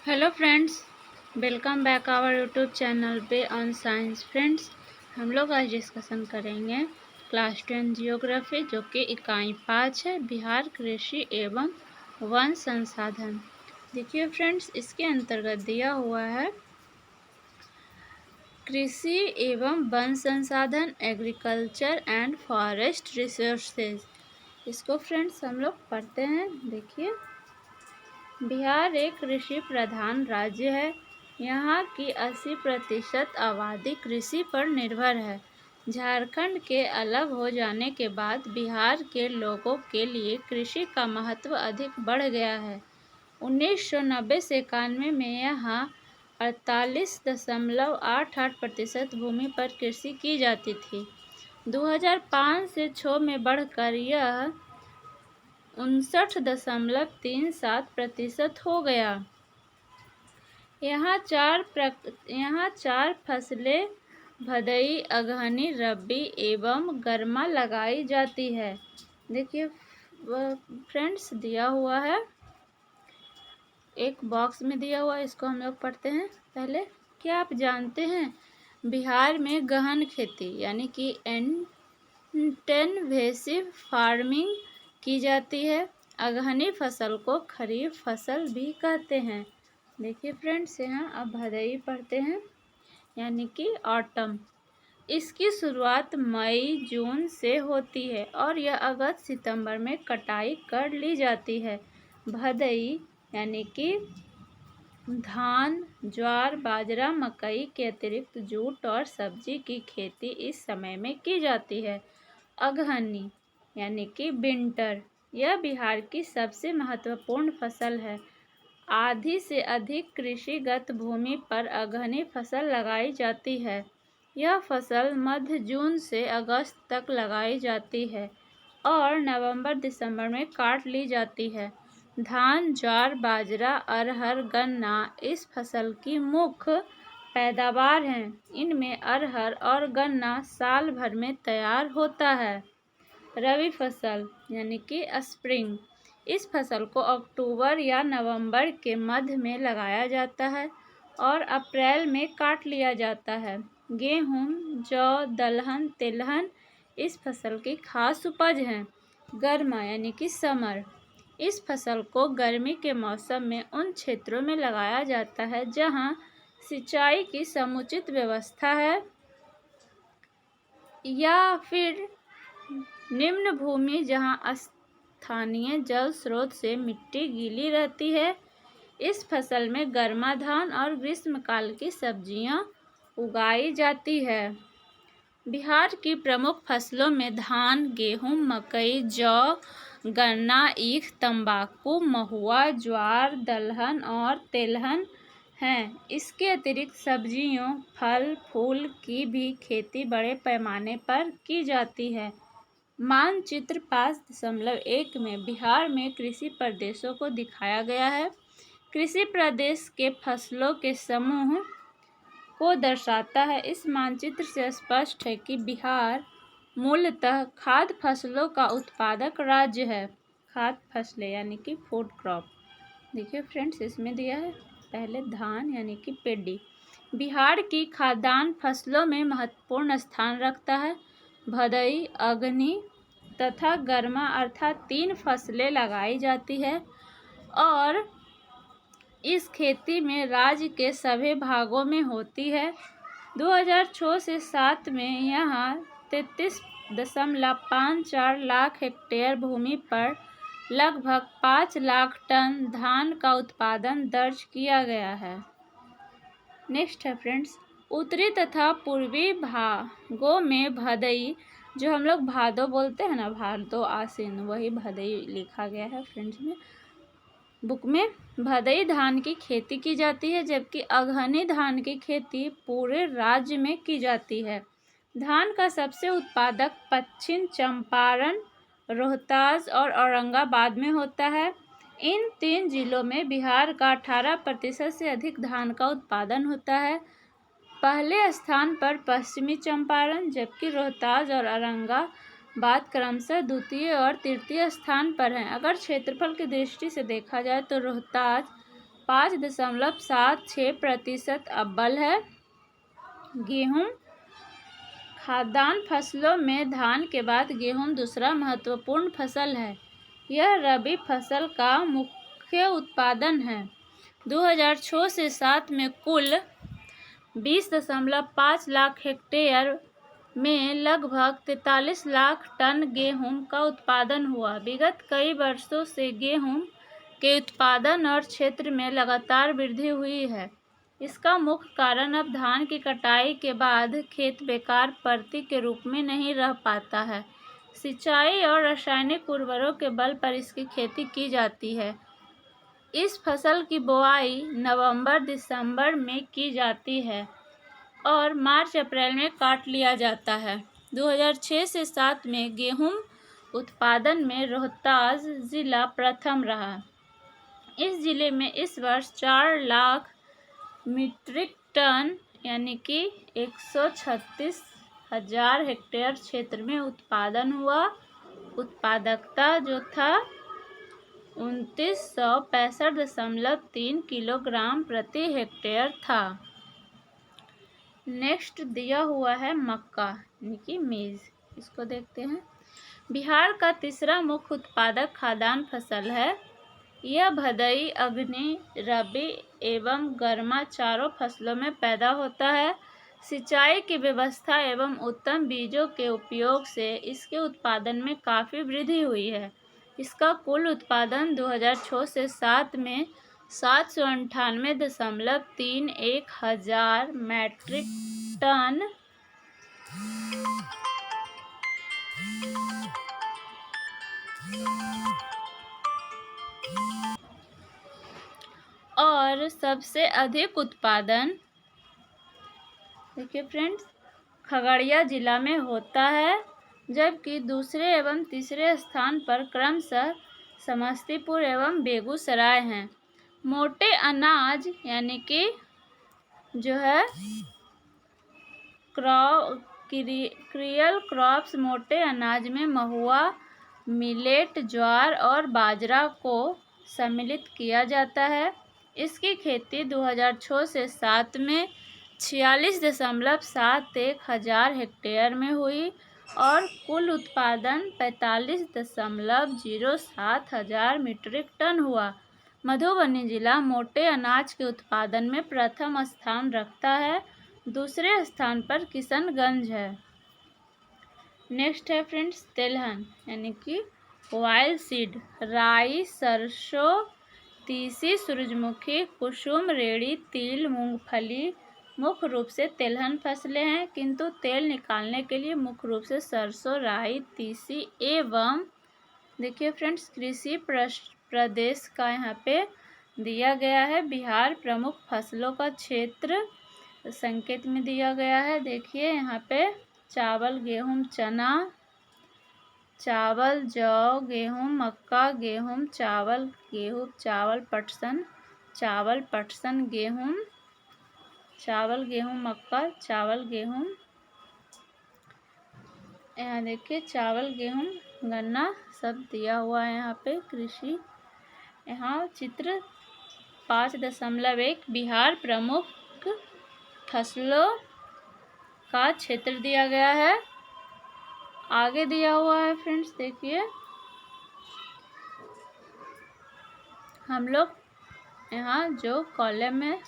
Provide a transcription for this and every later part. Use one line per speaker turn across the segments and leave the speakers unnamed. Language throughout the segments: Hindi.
Hello friends, welcome back our YouTube channel पे ऑन साइंस। फ्रेंड्स, हम लोग आज डिस्कशन करेंगे क्लास 10 जियोग्राफी, जो कि इकाई 5 है, बिहार कृषि एवं वन संसाधन। देखिए फ्रेंड्स, इसके अंतर्गत दिया हुआ है कृषि एवं वन संसाधन, एग्रीकल्चर एंड फॉरेस्ट रिसोर्सेज। इसको फ्रेंड्स हम लोग पढ़ते हैं। देखिए, बिहार एक कृषि प्रधान राज्य है। यहाँ की 80% आबादी कृषि पर निर्भर है। झारखंड के अलग हो जाने के बाद बिहार के लोगों के लिए कृषि का महत्व अधिक बढ़ गया है। 1990 से 91 में यहाँ 48.88% भूमि पर कृषि की जाती थी। 2005 से 6 में बढ़कर यह 59.37% हो गया। यहाँ चार फसलें भदई, अगहनी, रबी एवं गर्मा लगाई जाती है। देखिए फ्रेंड्स, दिया हुआ है, एक बॉक्स में दिया हुआ है, इसको हम लोग पढ़ते हैं। पहले, क्या आप जानते हैं बिहार में गहन खेती यानी कि इंटेंसिव फार्मिंग की जाती है। अगहनी फसल को खरीफ फसल भी कहते हैं। देखिए फ्रेंड्स, यहाँ अब भदई पढ़ते हैं यानी कि ऑटम। इसकी शुरुआत मई जून से होती है और यह अगस्त सितंबर में कटाई कर ली जाती है। भदई यानी कि धान, ज्वार, बाजरा, मकई के अतिरिक्त जूट और सब्जी की खेती इस समय में की जाती है। अगहनी यानी कि विंटर, यह बिहार की सबसे महत्वपूर्ण फसल है। आधी से अधिक कृषिगत भूमि पर अगहनी फसल लगाई जाती है। यह फसल मध्य जून से अगस्त तक लगाई जाती है और नवंबर दिसंबर में काट ली जाती है। धान, ज्वार, बाजरा, अरहर, गन्ना इस फसल की मुख्य पैदावार हैं। इनमें अरहर और गन्ना साल भर में तैयार होता है। रबी फसल यानी कि स्प्रिंग, इस फसल को अक्टूबर या नवंबर के मध्य में लगाया जाता है और अप्रैल में काट लिया जाता है। गेहूं, जौ, दलहन, तिलहन इस फसल की खास उपज हैं। गर्मा यानी कि समर, इस फसल को गर्मी के मौसम में उन क्षेत्रों में लगाया जाता है जहां सिंचाई की समुचित व्यवस्था है या फिर निम्न भूमि जहां स्थानीय जल स्रोत से मिट्टी गीली रहती है। इस फसल में गर्मा धान और ग्रीष्मकाल की सब्जियां उगाई जाती है। बिहार की प्रमुख फसलों में धान, गेहूं, मकई, जौ, गन्ना, ईख, तंबाकू, महुआ, ज्वार, दलहन और तिलहन हैं। इसके अतिरिक्त सब्जियों, फल फूल की भी खेती बड़े पैमाने पर की जाती है। मानचित्र 5.1 में बिहार में कृषि प्रदेशों को दिखाया गया है। कृषि प्रदेश के फसलों के समूह को दर्शाता है। इस मानचित्र से स्पष्ट है कि बिहार मूलतः खाद्य फसलों का उत्पादक राज्य है। खाद्य फसलें यानी कि फूड क्रॉप। देखिए फ्रेंड्स, इसमें दिया है पहले धान यानी कि पेडी, बिहार की खाद्यान्न फसलों में महत्वपूर्ण स्थान रखता है। भदई, अगहनी तथा गर्मा अर्थात 3 फसलें लगाई जाती है और इस खेती में राज्य के सभी भागों में होती है। 2006 से 7 में यहाँ 33.54 लाख हेक्टेयर भूमि पर लगभग 5 लाख टन धान का उत्पादन दर्ज किया गया है। नेक्स्ट है फ्रेंड्स, उत्तरी तथा पूर्वी भागों में भदई, जो हम लोग भादो बोलते हैं ना, भादो आसीन, वही भदई लिखा गया है फ्रेंड्स में बुक में। भदई धान की खेती की जाती है जबकि अगहनी धान की खेती पूरे राज्य में की जाती है। धान का सबसे उत्पादक पश्चिम चंपारण, रोहतास और औरंगाबाद में होता है। इन 3 जिलों में बिहार का 18% से अधिक धान का उत्पादन होता है। पहले स्थान पर पश्चिमी चंपारण जबकि रोहतास और औरंगाबाद क्रमशः द्वितीय और तृतीय स्थान पर हैं। अगर क्षेत्रफल की दृष्टि से देखा जाए तो रोहतास 5.76% अव्वल है। गेहूं। खाद्यान्न फसलों में धान के बाद गेहूं दूसरा महत्वपूर्ण फसल है। यह रबी फसल का मुख्य उत्पादन है। 2006 से 7 में कुल 20.5 लाख हेक्टेयर में लगभग 43 लाख टन गेहूं का उत्पादन हुआ। विगत कई वर्षों से गेहूं के उत्पादन और क्षेत्र में लगातार वृद्धि हुई है। इसका मुख्य कारण अब धान की कटाई के बाद खेत बेकार परती के रूप में नहीं रह पाता है। सिंचाई और रासायनिक उर्वरकों के बल पर इसकी खेती की जाती है। इस फसल की बुआई नवंबर-दिसंबर में की जाती है और मार्च-अप्रैल में काट लिया जाता है। 2006 से 7 में गेहूं उत्पादन में रोहतास जिला प्रथम रहा। इस जिले में इस वर्ष 4 लाख मीट्रिक टन यानी कि 136,000 हेक्टेयर क्षेत्र में उत्पादन हुआ। उत्पादकता जो था 2965.3 किलोग्राम प्रति हेक्टेयर था। नेक्स्ट दिया हुआ है मक्का यानी कि मेज, इसको देखते हैं। बिहार का तीसरा मुख्य उत्पादक खाद्यान्न फसल है। यह भदई, अग्नि, रबी एवं गर्मा चारों फसलों में पैदा होता है। सिंचाई की व्यवस्था एवं उत्तम बीजों के उपयोग से इसके उत्पादन में काफ़ी वृद्धि हुई है। इसका कुल उत्पादन 2006 से 7 में 798.31 हजार मीट्रिक टन और सबसे अधिक उत्पादन देखिए फ्रेंड्स खगड़िया जिला में होता है, जबकि दूसरे एवं तीसरे स्थान पर क्रमशः समस्तीपुर एवं बेगूसराय हैं। मोटे अनाज यानी कि जो है क्रियल क्रॉप्स मोटे अनाज में महुआ, मिलेट, ज्वार और बाजरा को सम्मिलित किया जाता है। इसकी खेती 2006 से 7 में 46.71 हजार हेक्टेयर में हुई और कुल उत्पादन 45.07 हजार मीट्रिक टन हुआ। मधुबनी जिला मोटे अनाज के उत्पादन में प्रथम स्थान रखता है। दूसरे स्थान पर किशनगंज है। नेक्स्ट है फ्रेंड्स तेलहन यानी कि वाइल्ड सीड। राई, सरसों, तीसी, सूरजमुखी, कुसुम, रेड़ी, तिल, मूंगफली मुख्य रूप से तेलहन फसलें हैं, किंतु तेल निकालने के लिए मुख्य रूप से सरसों, राई, तीसी एवं देखिए फ्रेंड्स कृषि प्रदेश का यहाँ पे दिया गया है। बिहार प्रमुख फसलों का क्षेत्र संकेत में दिया गया है। देखिए यहाँ पे चावल, गेहूं, चना, चावल, जौ, गेहूं, मक्का, गेहूं, चावल, पटसन, चावल, पटसन, गेहूं, चावल, गेहूं, मक्का, चावल, गेहूं, यहाँ देखिए चावल, गेहूं, गन्ना सब दिया हुआ है यहाँ पे कृषि। यहाँ चित्र 5.1 बिहार प्रमुख फसलों का क्षेत्र दिया गया है। आगे दिया हुआ है फ्रेंड्स देखिए हम लोग यहाँ जो कॉलम में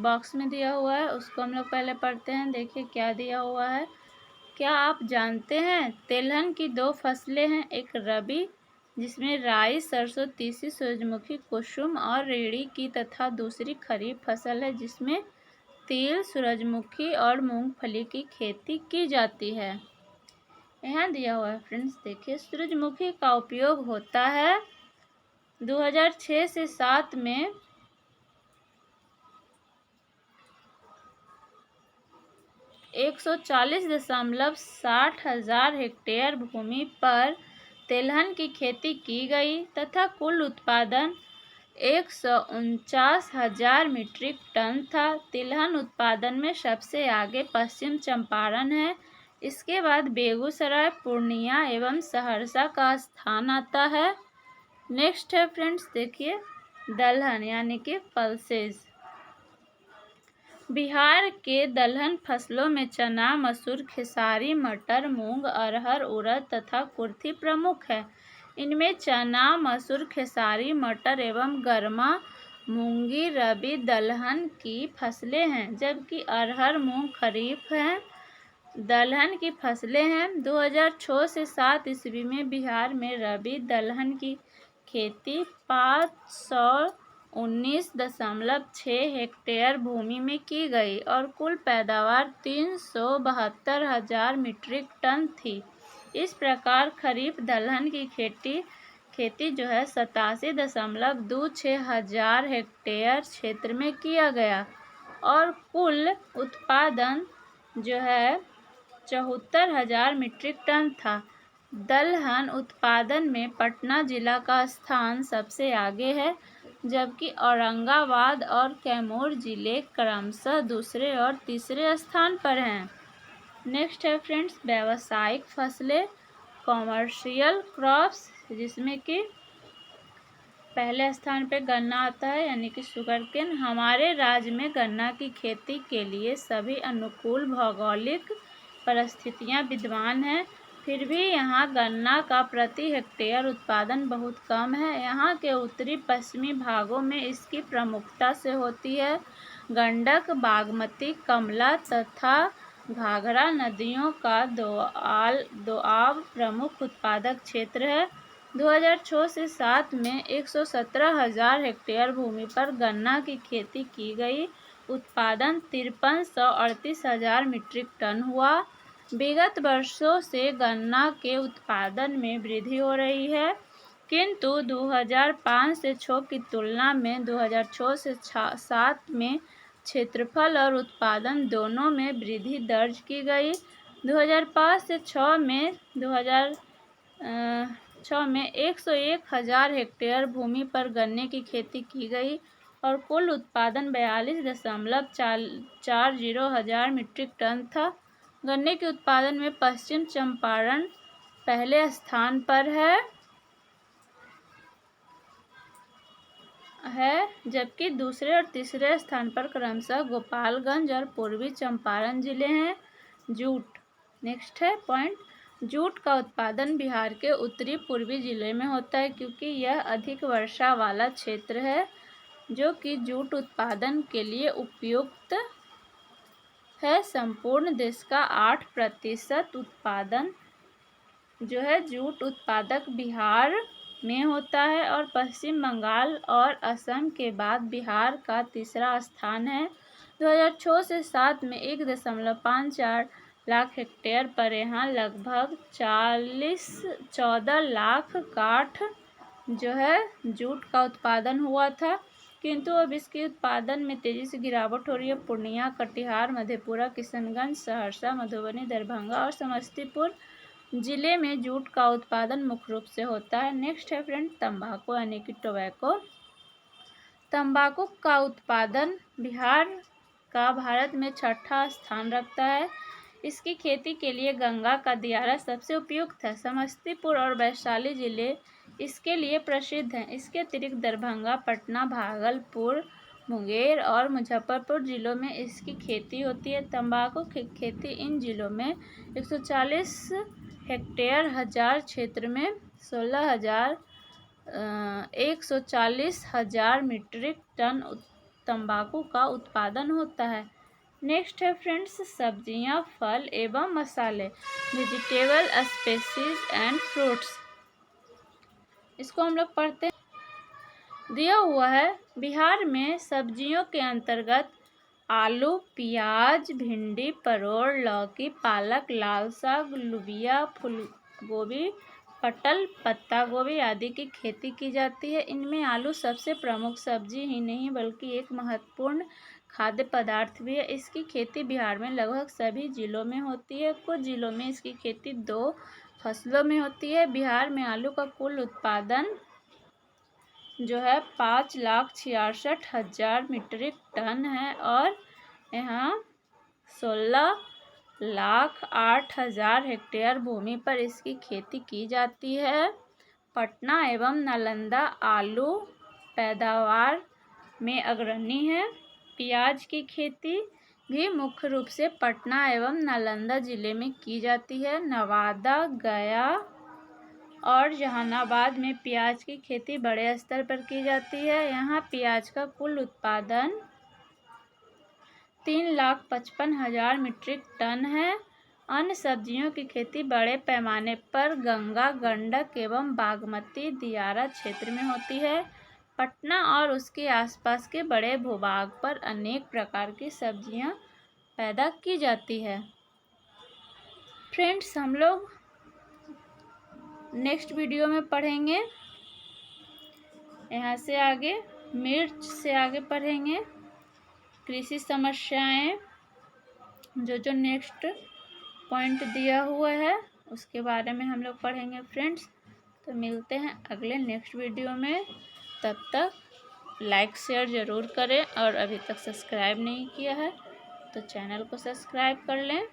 बॉक्स में दिया हुआ है उसको हम लोग पहले पढ़ते हैं। देखिए क्या दिया हुआ है। क्या आप जानते हैं तेलहन की 2 फसलें हैं, एक रबी जिसमें राई, सरसों, तीसी, सूरजमुखी, कुसुम और रेड़ी की तथा दूसरी खरीफ फसल है जिसमें तिल, सूरजमुखी और मूंगफली की खेती की जाती है। यहाँ दिया हुआ है फ्रेंड्स देखिए सूरजमुखी का उपयोग होता है 2006 से 7 में 140.60 हजार हेक्टेयर भूमि पर तेलहन की खेती की गई तथा कुल उत्पादन 149,000 मीट्रिक टन था। तिलहन उत्पादन में सबसे आगे पश्चिम चंपारण है। इसके बाद बेगूसराय, पूर्णिया एवं सहरसा का स्थान आता है। नेक्स्ट है फ्रेंड्स देखिए दलहन यानी कि पल्सेस। बिहार के दलहन फसलों में चना, मसूर, खेसारी, मटर, मूंग, अरहर, उड़द तथा कुर्थी प्रमुख है। इनमें चना, मसूर, खेसारी, मटर एवं गर्मा मूंगी रबी दलहन की फसलें हैं, जबकि अरहर, मूंग खरीफ हैं। दलहन की फसलें हैं। 2006 से 7 ईस्वी में बिहार में रबी दलहन की खेती 519.6 हेक्टेयर भूमि में की गई और कुल पैदावार 372,000 मीट्रिक टन थी। इस प्रकार खरीफ दलहन की खेती जो है 87.26 हजार हेक्टेयर क्षेत्र में किया गया और कुल उत्पादन जो है 74,000 मीट्रिक टन था। दलहन उत्पादन में पटना जिला का स्थान सबसे आगे है, जबकि औरंगाबाद और कैमूर जिले क्रमशः दूसरे और तीसरे स्थान पर हैं। नेक्स्ट है फ्रेंड्स व्यावसायिक फसलें, कॉमर्शियल क्रॉप्स, जिसमें कि पहले स्थान पे गन्ना आता है यानी कि शुगर केन। हमारे राज्य में गन्ना की खेती के लिए सभी अनुकूल भौगोलिक परिस्थितियां विद्यमान हैं, फिर भी यहाँ गन्ना का प्रति हेक्टेयर उत्पादन बहुत कम है। यहाँ के उत्तरी पश्चिमी भागों में इसकी प्रमुखता से होती है। गंडक, बागमती, कमला तथा घाघरा नदियों का दोआब प्रमुख उत्पादक क्षेत्र है। 2006 से 7 में 117,000 हेक्टेयर भूमि पर गन्ना की खेती की गई। उत्पादन 5338,000 मीट्रिक टन हुआ। विगत वर्षों से गन्ना के उत्पादन में वृद्धि हो रही है, किंतु 2005 से 6 की तुलना में 2006 से 7 में क्षेत्रफल और उत्पादन दोनों में वृद्धि दर्ज की गई। 2005 से 6 में 101,000 हेक्टेयर भूमि पर गन्ने की खेती की गई और कुल उत्पादन 42.40 हजार मीट्रिक टन था। गन्ने के उत्पादन में पश्चिम चंपारण पहले स्थान पर है, जबकि दूसरे और तीसरे स्थान पर क्रमशः गोपालगंज और पूर्वी चंपारण जिले हैं। जूट नेक्स्ट है पॉइंट। जूट का उत्पादन बिहार के उत्तरी पूर्वी जिले में होता है, क्योंकि यह अधिक वर्षा वाला क्षेत्र है जो कि जूट उत्पादन के लिए उपयुक्त है। संपूर्ण देश का 8% उत्पादन जो है जूट उत्पादक बिहार में होता है और पश्चिम बंगाल और असम के बाद बिहार का तीसरा स्थान है। 2006 से 7 में 1.54 लाख हेक्टेयर पर यहाँ लगभग 14 लाख काठ जो है जूट का उत्पादन हुआ था, किंतु अब इसके उत्पादन में तेजी से गिरावट हो रही है। पूर्णिया, कटिहार, मधेपुरा, किशनगंज, सहरसा, मधुबनी, दरभंगा और समस्तीपुर जिले में जूट का उत्पादन मुख्य रूप से होता है। नेक्स्ट है फ्रेंड तंबाकू यानी कि टोबैको। तंबाकू का उत्पादन बिहार का भारत में 6ठा स्थान रखता है। इसकी खेती के लिए गंगा का दियारा सबसे उपयुक्त है। समस्तीपुर और वैशाली जिले इसके लिए प्रसिद्ध हैं। इसके अतिरिक्त दरभंगा, पटना, भागलपुर, मुंगेर और मुजफ्फरपुर जिलों में इसकी खेती होती है। तंबाकू की खेती इन जिलों में 140 हेक्टेयर हजार क्षेत्र में 140,000 मीट्रिक टन तंबाकू का उत्पादन होता है। नेक्स्ट है फ्रेंड्स सब्जियां, फल एवं मसाले, वेजिटेबल, स्पेसीज एंड फ्रूट्स। इसको हम लोग पढ़ते हैं। दिया हुआ है बिहार में सब्जियों के अंतर्गत आलू, प्याज, भिंडी, परोर, लौकी, पालक, लाल साग, लुबिया, फूलगोभी, पटल, पत्ता गोभी आदि की खेती की जाती है। इनमें आलू सबसे प्रमुख सब्जी ही नहीं बल्कि एक महत्वपूर्ण खाद्य पदार्थ भी है। इसकी खेती बिहार में लगभग सभी जिलों में होती है। कुछ जिलों में इसकी खेती 2 फसलों में होती है। बिहार में आलू का कुल उत्पादन जो है 5,66,000 मीट्रिक टन है और यहाँ 16,08,000 हेक्टेयर भूमि पर इसकी खेती की जाती है। पटना एवं नालंदा आलू पैदावार में अग्रणी है। प्याज की खेती भी मुख्य रूप से पटना एवं नालंदा जिले में की जाती है। नवादा, गया और जहानाबाद में प्याज की खेती बड़े स्तर पर की जाती है। यहाँ प्याज का कुल उत्पादन 3,55,000 मीट्रिक टन है। अन्य सब्जियों की खेती बड़े पैमाने पर गंगा, गंडक एवं बागमती, दियारा क्षेत्र में होती है। पटना और उसके आसपास के बड़े भूभाग पर अनेक प्रकार की सब्जियां पैदा की जाती है। फ्रेंड्स, हम लोग नेक्स्ट वीडियो में पढ़ेंगे, यहाँ से आगे मिर्च से आगे पढ़ेंगे कृषि समस्याएं, जो नेक्स्ट पॉइंट दिया हुआ है उसके बारे में हम लोग पढ़ेंगे। फ्रेंड्स, तो मिलते हैं अगले नेक्स्ट वीडियो में। तब तक लाइक शेयर ज़रूर करें और अभी तक सब्सक्राइब नहीं किया है तो चैनल को सब्सक्राइब कर लें।